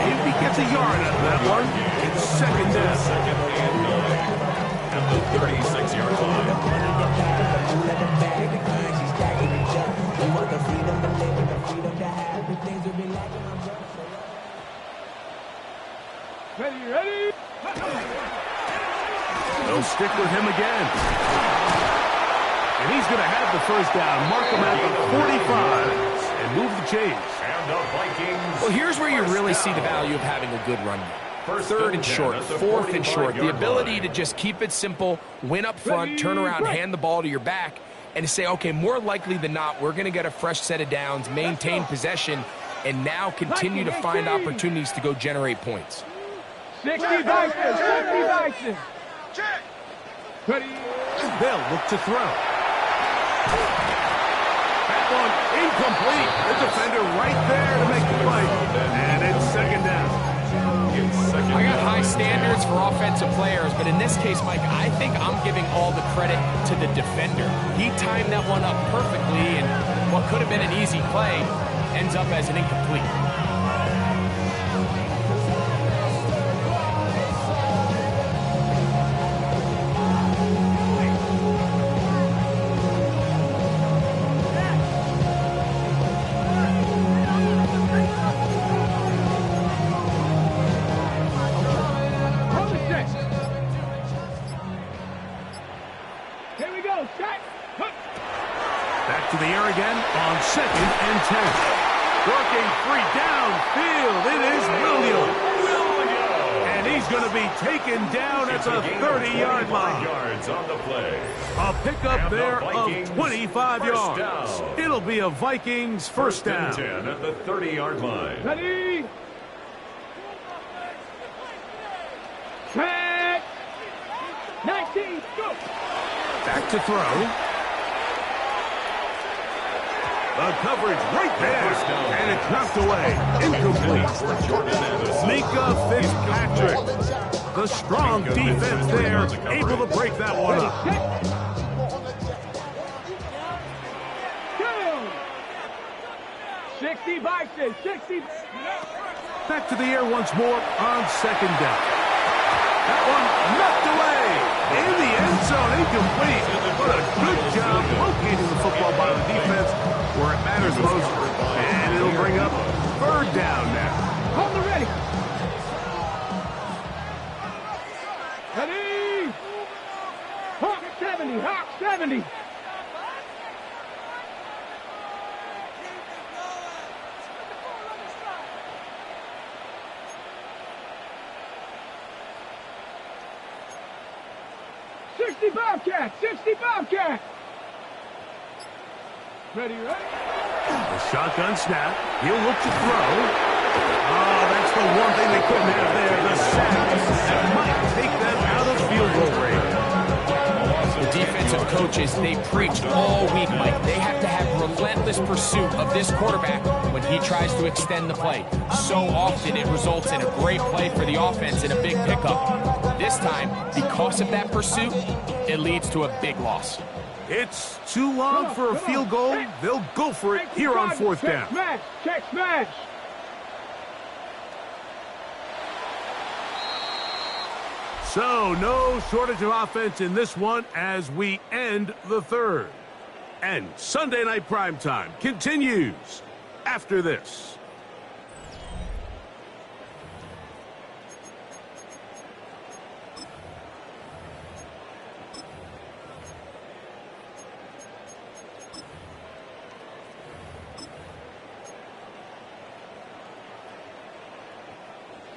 If he gets a yard out of that one, it's second down. Second and 9 at the 36-yard line. Ready. They'll stick with him again. And he's going to have the first down. Mark him at the 45 and move the chains. And the Vikings. Well, here's where you really see the value of having a good run game. Third and short, fourth and short. The ability to just keep it simple, win up front, turn around, hand the ball to your back, and to say, okay, more likely than not, we're going to get a fresh set of downs, maintain possession, and now continue to find opportunities to go generate points. 60 Vikings. 60 Vikings. Check. Ready. They'll look to throw. That one incomplete. The defender right there to make the play. And it's second down. I got high standards for offensive players, but in this case, Mike, I think I'm giving all the credit to the defender. He timed that one up perfectly, and what could have been an easy play ends up as an incomplete. Back to the air again on second and 10. Working free downfield. It is Williams. And he's going to be taken down at the 30-yard line. Yards on the play. A pickup And the there Vikings of 25 first yards. down. It'll be a Vikings first down. and 10 at the 30-yard line. Ready. Track. 19. Go. Back to throw. The coverage right there. And it's knocked away. Incomplete. Mika Fitzpatrick. The strong defense there, able to break that one up. Go. 60 Vikings. 60. Back to the air once more on second down. That one knocked away. In the end zone, incomplete. But a good job locating the football by the defense where it matters most. And it'll bring up third down now. Hold the ready. Ready. Hawk 70. Hawk 70. Bobcat! 60 Bobcat! Ready? The shotgun snap. He'll look to throw. Oh, that's the one thing they couldn't have there. The sack. That might take them out of field goal range. The defensive coaches, they preach all week, Mike. They have to have relentless pursuit of this quarterback when he tries to extend the play. So often it results in a great play for the offense and a big pickup. This time, because of that pursuit, it leads to a big loss. It's too long for a field goal. They'll go for it here on fourth down. Smash! Check smash! So, no shortage of offense in this one as we end the third. And Sunday Night Primetime continues after this.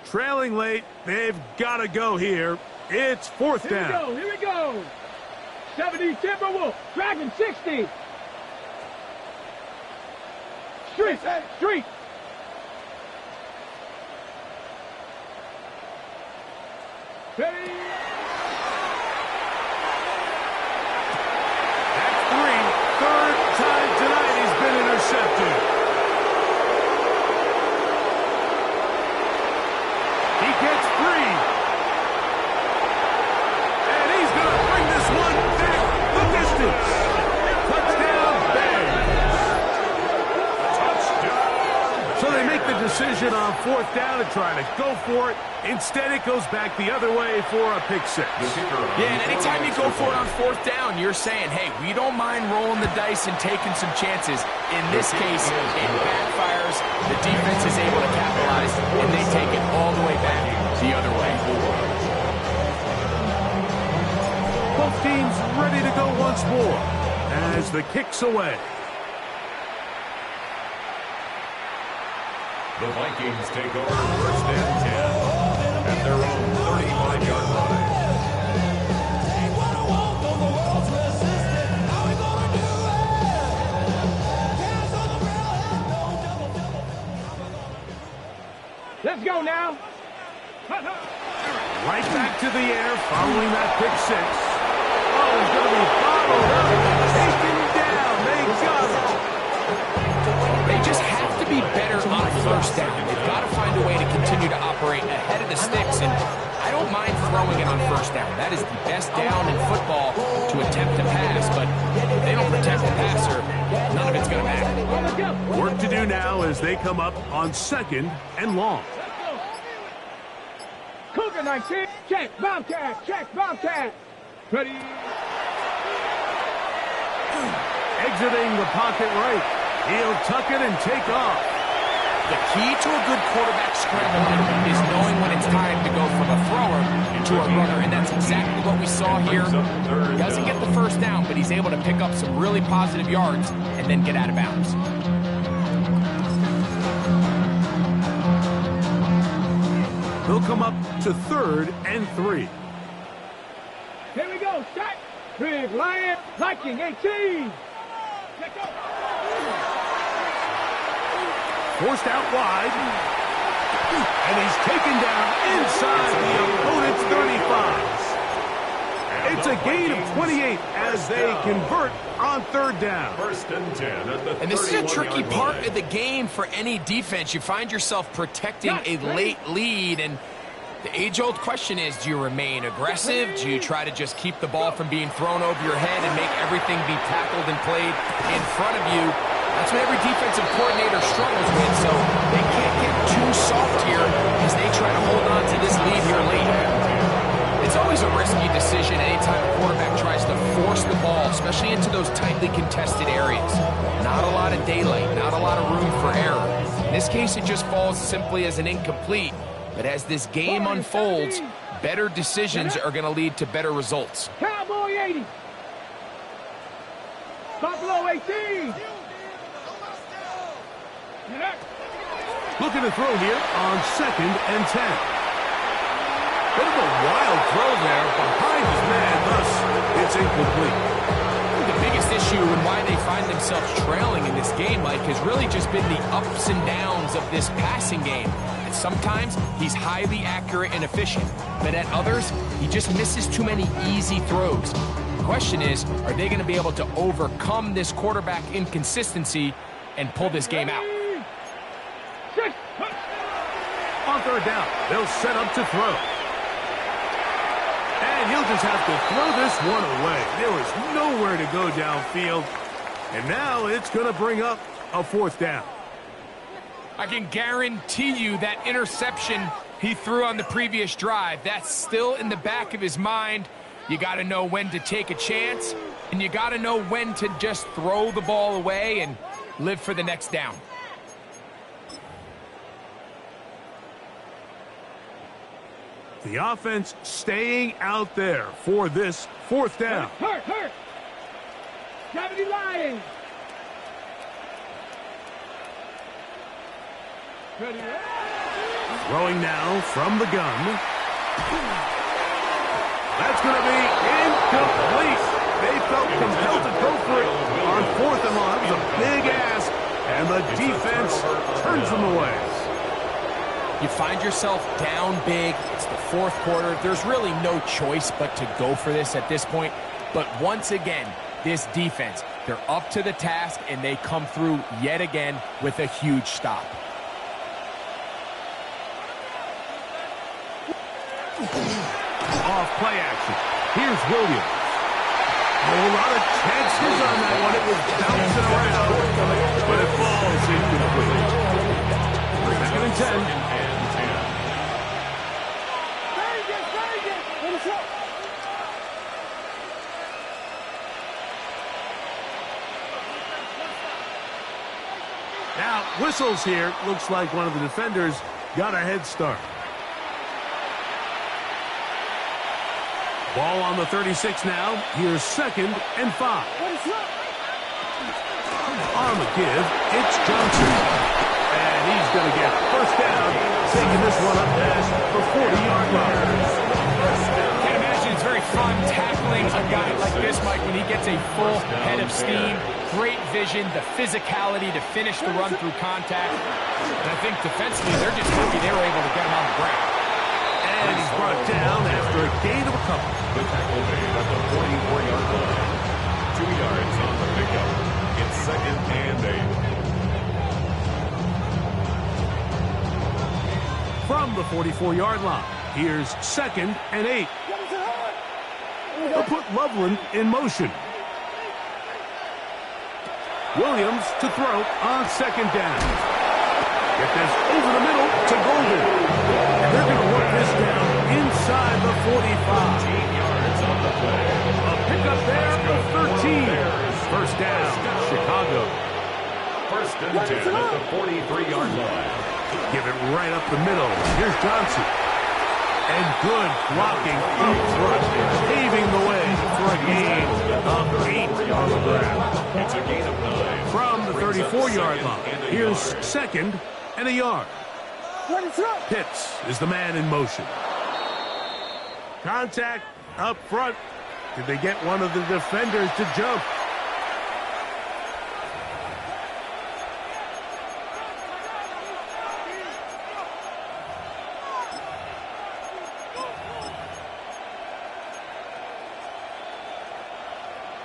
Trailing late, they've got to go here. It's fourth down. Here we go. 70 Timberwolf, Dragon 60. Street. Ready. That's three. Third time tonight he's been intercepted. He gets free. And he's going to bring this on fourth down and trying to go for it. Instead, it goes back the other way for a pick six. Yeah, and anytime you go for it on fourth down, you're saying, hey, we don't mind rolling the dice and taking some chances. In this case, it backfires. The defense is able to capitalize, and they take it all the way back the other way. Both teams ready to go once more as the kick's away. The Vikings take over first and 10 at their own 35-yard line. Let's go now. Right back to the air following that pick six. Oh, he's going to be bottled up. Taken down. They got him. They just have to be better on first down. They've got to find a way to continue to operate ahead of the sticks, and I don't mind throwing it on first down. That is the best down in football to attempt to pass, but if they don't protect the passer, none of it's going to matter. Work to do now as they come up on second and long. Cougar 19, check, Bobcat, ready. Exiting the pocket right. He'll tuck it and take off. The key to a good quarterback scramble is knowing when it's time to go from a thrower to a runner, and that's exactly what we saw here. He doesn't get the first down, but he's able to pick up some really positive yards and then get out of bounds. They'll come up to third and 3. Here we go, shot. Big Lion, Viking 18. Let's go. Forced out wide. And he's taken down inside the opponent's 35. It's a gain of 28 as they convert on third down. First and 10 at the 31-yard line. And this is a tricky part of the game for any defense. You find yourself protecting a late lead, and the age-old question is, do you remain aggressive? Do you try to just keep the ball from being thrown over your head and make everything be tackled and played in front of you? That's what every defensive coordinator struggles with, so they can't get too soft here as they try to hold on to this lead here late. It's always a risky decision anytime a quarterback tries to force the ball, especially into those tightly contested areas. Not a lot of daylight, not a lot of room for error. In this case, it just falls simply as an incomplete. But as this game unfolds, better decisions are going to lead to better results. Cowboy 80. Buffalo 18. Looking to throw here on second and 10. Bit of a wild throw there behind his man, thus it's incomplete. The biggest issue and why they find themselves trailing in this game, Mike, has really just been the ups and downs of this passing game. And sometimes he's highly accurate and efficient, but at others, he just misses too many easy throws. The question is, are they going to be able to overcome this quarterback inconsistency and pull this game out? On third down, they'll set up to throw. And he'll just have to throw this one away. There was nowhere to go downfield. And now it's going to bring up a fourth down. I can guarantee you that interception he threw on the previous drive, that's still in the back of his mind. You got to know when to take a chance, and you got to know when to just throw the ball away and live for the next down. The offense staying out there for this fourth down. Hurt. Gravity Lions. Ready. Throwing now from the gun. That's going to be incomplete. They felt compelled to go for it on fourth and long. It was a big ask, and the defense turns them away. You find yourself down big. It's the fourth quarter. There's really no choice but to go for this at this point. But once again, this defense, they're up to the task, and they come through yet again with a huge stop. Off play action. Here's Williams. A lot of chances on that one. It was bouncing around, but it falls incomplete. 2nd and 10. Second and 10. Now, whistles here. Looks like one of the defenders got a head start. Ball on the 36 now. Here's 2nd and 5. On the give, it's Johnson. And he's going to get first down, taking this one up past the 40-yard line. Can't imagine it's very fun tackling a guy like this, Mike, when he gets a full head of steam. Great vision, the physicality to finish the run through contact. And I think defensively, they're just happy they were able to get him on the ground. And he's brought down after a gain of a couple. The tackle made at the 44-yard line. 2 yards on the pickup. It's 2nd and 8. From the 44-yard line, here's 2nd and 8. They'll put Loveland in motion. Williams to throw on 2nd down. Get this over the middle to Golden. And they're going to work this down inside the 45. 18 yards on the play. A pickup there of 13. First down, Chicago. 1st and 10 at the 43-yard line. Give it right up the middle. Here's Johnson. And good blocking up front, paving the way for a gain of 8 on the ground. It's a gain of 9. From the 34-yard line, here's 2nd and a yard. Pitts is the man in motion. Contact up front. Did they get one of the defenders to jump?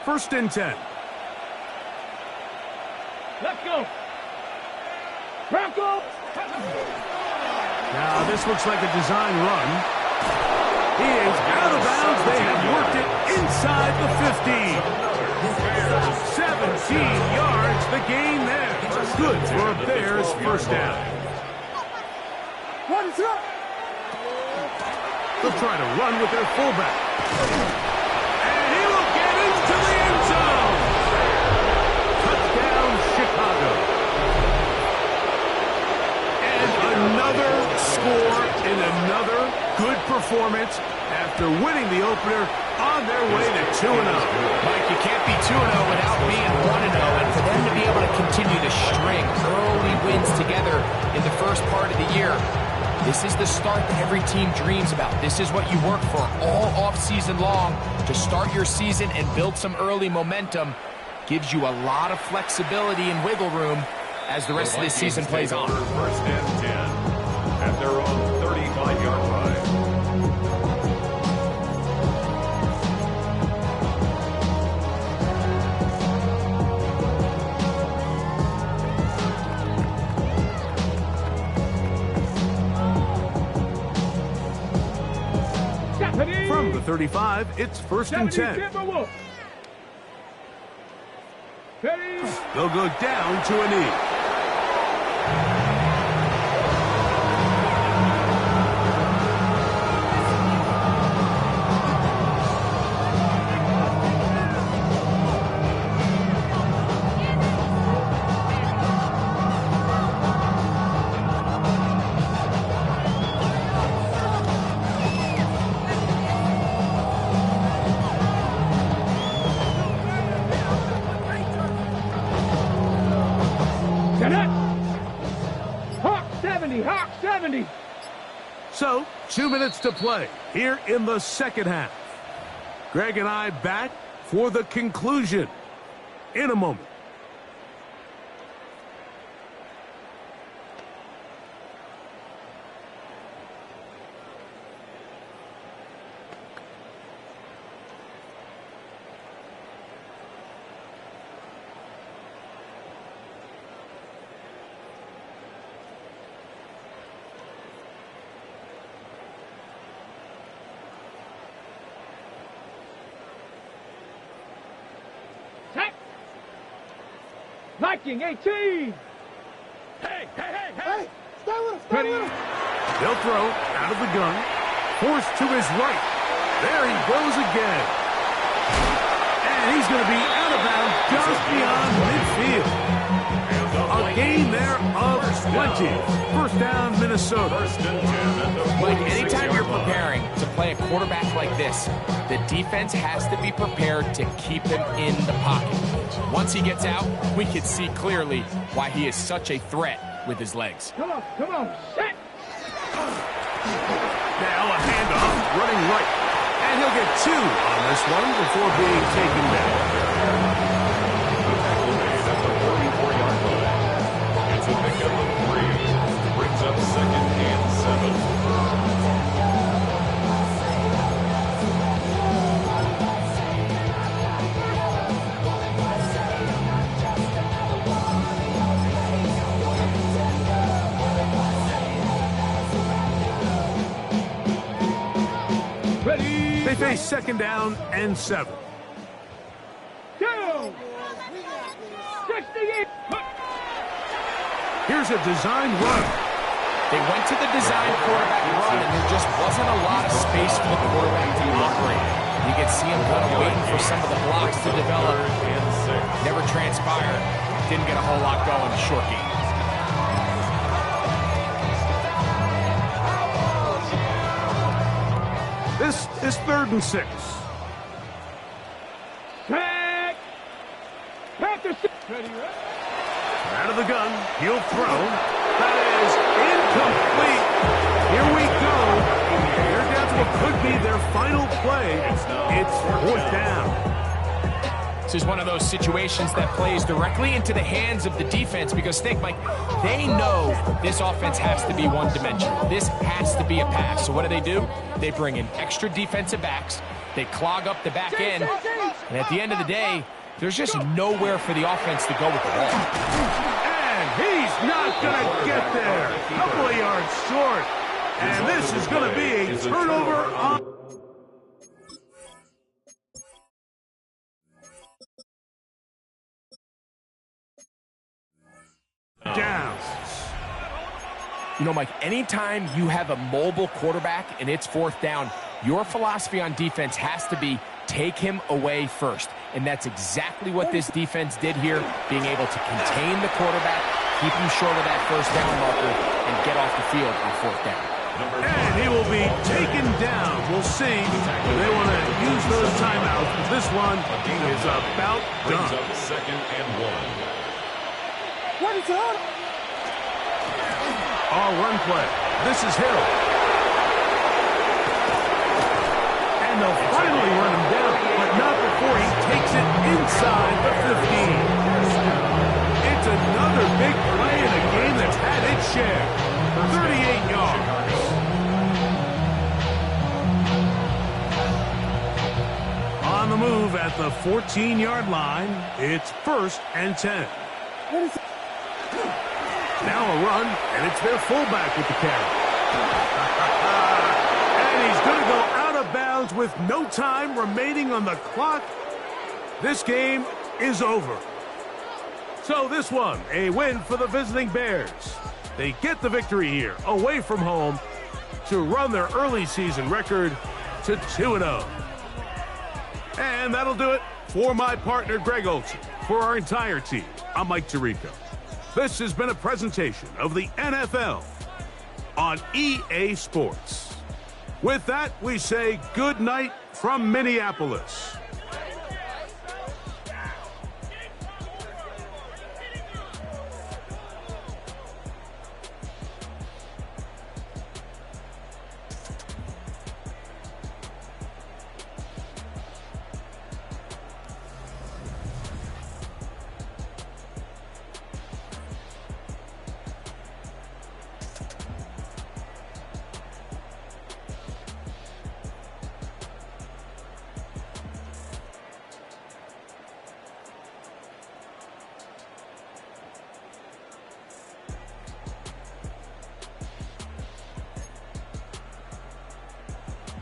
First and 10. Let's go. Bronco. Now, this looks like a design run. He is out of bounds. They have worked it inside the 50. 17 yards, the gain there. Good for a Bears first down. What is up? They'll try to run with their fullback. And he will get into the end zone. Touchdown, Chicago. And another score in another good performance after winning the opener on their way to 2-0. Mike, you can't be 2-0 without being 1-0, and for them to be able to continue to string early wins together in the first part of the year, this is the start that every team dreams about. This is what you work for all offseason long to start your season and build some early momentum. Gives you a lot of flexibility and wiggle room as the rest of this season plays on. 1st and 10 at their own 35-yard line. From the 35, it's 1st and 10. They'll go down to a knee. Hawk 70. So, 2 minutes to play here in the second half. Greg and I back for the conclusion in a moment. Viking 18. Hey, hey, hey, hey! Ready? They'll throw out of the gun. Forced to his right. There he goes again. And he's going to be out of bounds just beyond midfield. A gain there of 20. First down, Minnesota. Like, anytime you're preparing to play a quarterback like this, the defense has to be prepared to keep him in the pocket. Once he gets out, we can see clearly why he is such a threat with his legs. Come on, set. Now a handoff, running right. And he'll get 2 on this one before being taken down. It's a pickup of 3. Brings up 2nd and 7. Ready? They face 2nd down and 7. Go! 68. Here's a design run. They went to the design quarterback run, and there just wasn't a lot of space for the quarterback to operate. You could see him kind of waiting for some of the blocks to develop. Never transpired. Didn't get a whole lot going. Short game. This is 3rd and 6. Sack. Panther. Ready? Out of the gun, he'll throw. That is incomplete. Here we go. They're down to what could be their final play. It's 4th down. This is one of those situations that plays directly into the hands of the defense because, think, Mike, they know this offense has to be one-dimensional. This has to be a pass. So what do? They bring in extra defensive backs. They clog up the back end. And at the end of the day, there's just nowhere for the offense to go with the ball. And he's not going to get there. A couple of yards short. And this is going to be a turnover on downs. You know, Mike, anytime you have a mobile quarterback and it's 4th down, your philosophy on defense has to be take him away first. And that's exactly what this defense did here, being able to contain the quarterback, keep him short of that 1st down marker, and get off the field on 4th down. And he will be taken down. We'll see if they want to use those timeouts. But this one is about Brings done. up 2nd and 1. What is up? Our run play. This is Hill. And they'll finally run him down, but not before he takes it inside the 15. It's another big play in a game that's had its share. 38 yards. On the move at the 14-yard line, it's 1st and 10. Now a run, and it's their fullback with the carry. And he's going to go out of bounds with no time remaining on the clock. This game is over. So this one, a win for the visiting Bears. They get the victory here, away from home, to run their early season record to 2-0. And that'll do it for my partner, Greg Olson. For our entire team, I'm Mike Tirico. This has been a presentation of the NFL on EA Sports. With that, we say good night from Minneapolis.